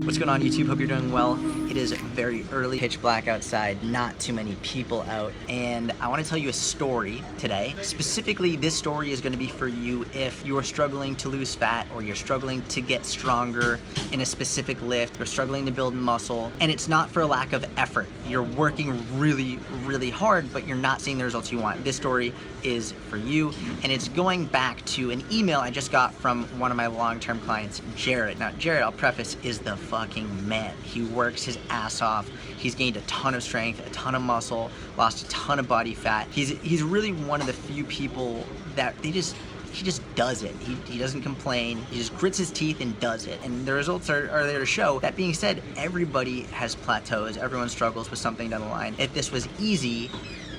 What's going on, YouTube? Hope you're doing well. It is very early, pitch black outside, not too many people out, and I want to tell you a story today. Specifically, this story is going to be for you if you're struggling to lose fat or you're struggling to get stronger in a specific lift, you're struggling to build muscle, and it's not for a lack of effort. You're working really, really hard, but you're not seeing the results you want. This story is for you, and it's going back to an email I just got from one of my long-term clients, Jared. Now, Jared, I'll preface, is the fucking man. He works his ass off. He's gained a ton of strength, a ton of muscle, lost a ton of body fat. He's really one of the few people that he just does it. He doesn't complain. He just grits his teeth and does it. And the results are there to show. That being said, everybody has plateaus. Everyone struggles with something down the line. If this was easy,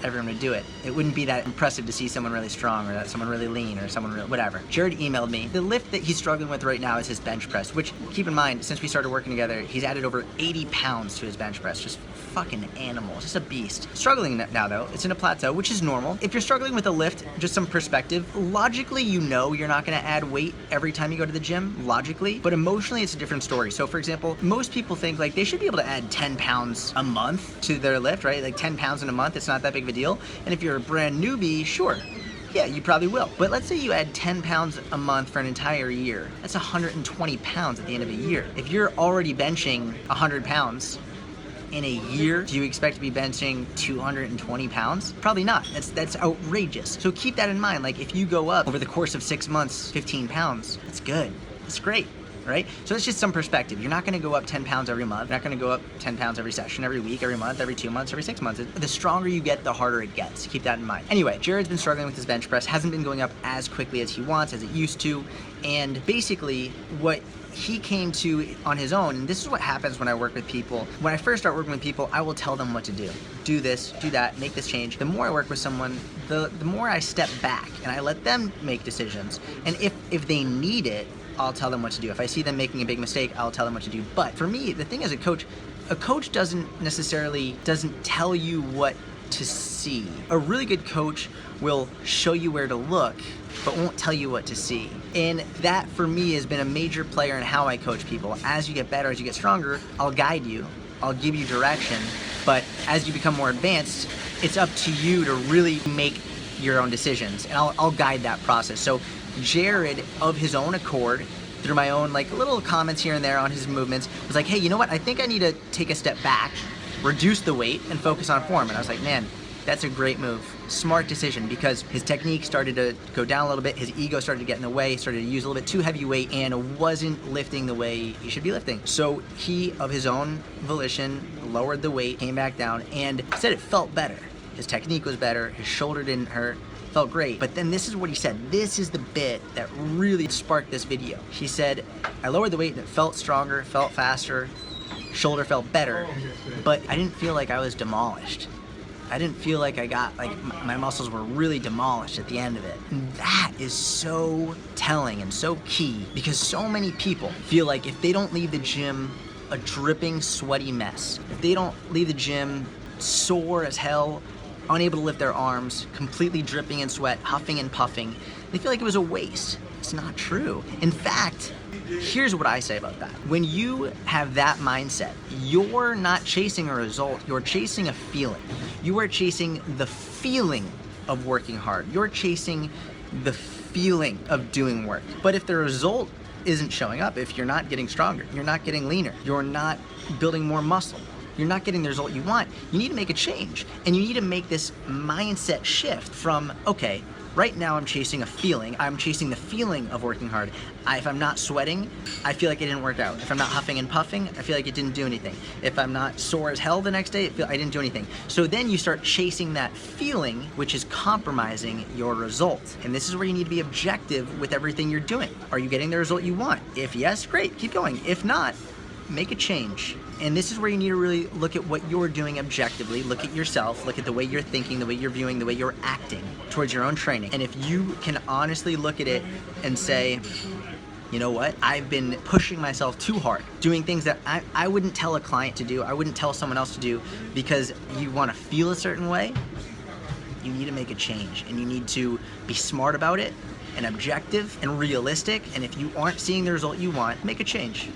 everyone would do it. It wouldn't be that impressive to see someone really strong or that someone really lean or someone really, whatever. Jared emailed me. The lift that he's struggling with right now is his bench press, which, keep in mind, since we started working together, he's added over 80 pounds to his bench press. Just fucking animal, just a beast. Struggling now though, it's in a plateau, which is normal. If you're struggling with a lift, just some perspective, logically you know you're not gonna add weight every time you go to the gym, logically, but emotionally it's a different story. So for example, most people think like they should be able to add 10 pounds a month to their lift, right? Like 10 pounds in a month, it's not that big of a deal. And if you're a brand newbie, sure. Yeah, you probably will. But let's say you add 10 pounds a month for an entire year. That's 120 pounds at the end of a year. If you're already benching 100 pounds in a year, do you expect to be benching 220 pounds? Probably not. That's outrageous. So keep that in mind. Like if you go up over the course of 6 months, 15 pounds, that's good. That's great. Right? So it's just some perspective. You're not gonna go up 10 pounds every month. You're not gonna go up 10 pounds every session, every week, every month, every 2 months, every 6 months. The stronger you get, the harder it gets. Keep that in mind. Anyway, Jared's been struggling with his bench press, hasn't been going up as quickly as he wants, as it used to, and basically what he came to on his own, and this is what happens when I work with people. When I first start working with people, I will tell them what to do. Do this, do that, make this change. The more I work with someone, the more I step back and I let them make decisions. And if they need it, I'll tell them what to do. If I see them making a big mistake, I'll tell them what to do. But for me, the thing as a coach doesn't tell you what to see. A really good coach will show you where to look, but won't tell you what to see. And that for me has been a major player in how I coach people. As you get better, as you get stronger, I'll guide you, I'll give you direction, but as you become more advanced, it's up to you to really make your own decisions, and I'll guide that process. So Jared, of his own accord, through my own like little comments here and there on his movements, was like, hey, you know what? I think I need to take a step back, reduce the weight, and focus on form. And I was like, man, that's a great move. Smart decision, because his technique started to go down a little bit, his ego started to get in the way, started to use a little bit too heavy weight, and wasn't lifting the way he should be lifting. So he, of his own volition, lowered the weight, came back down, and said it felt better. His technique was better, his shoulder didn't hurt, felt great. But then this is what he said. This is the bit that really sparked this video. He said, I lowered the weight and it felt stronger, felt faster, shoulder felt better, but I didn't feel like I was demolished. I didn't feel like I got, like my muscles were really demolished at the end of it. And that is so telling and so key, because so many people feel like if they don't leave the gym a dripping, sweaty mess, if they don't leave the gym sore as hell, unable to lift their arms, completely dripping in sweat, huffing and puffing, they feel like it was a waste. It's not true. In fact, here's what I say about that. When you have that mindset, you're not chasing a result, you're chasing a feeling. You are chasing the feeling of working hard. You're chasing the feeling of doing work. But if the result isn't showing up, if you're not getting stronger, you're not getting leaner, you're not building more muscle, you're not getting the result you want, you need to make a change. And you need to make this mindset shift from, okay, right now I'm chasing a feeling. I'm chasing the feeling of working hard. If I'm not sweating, I feel like it didn't work out. If I'm not huffing and puffing, I feel like it didn't do anything. If I'm not sore as hell the next day, I didn't do anything. So then you start chasing that feeling, which is compromising your result. And this is where you need to be objective with everything you're doing. Are you getting the result you want? If yes, great, keep going. If not, make a change. And this is where you need to really look at what you're doing objectively, look at yourself, look at the way you're thinking, the way you're viewing, the way you're acting towards your own training. And if you can honestly look at it and say, you know what, I've been pushing myself too hard, doing things that I wouldn't tell a client to do, I wouldn't tell someone else to do because you want to feel a certain way, you need to make a change. And you need to be smart about it and objective and realistic. And if you aren't seeing the result you want, make a change.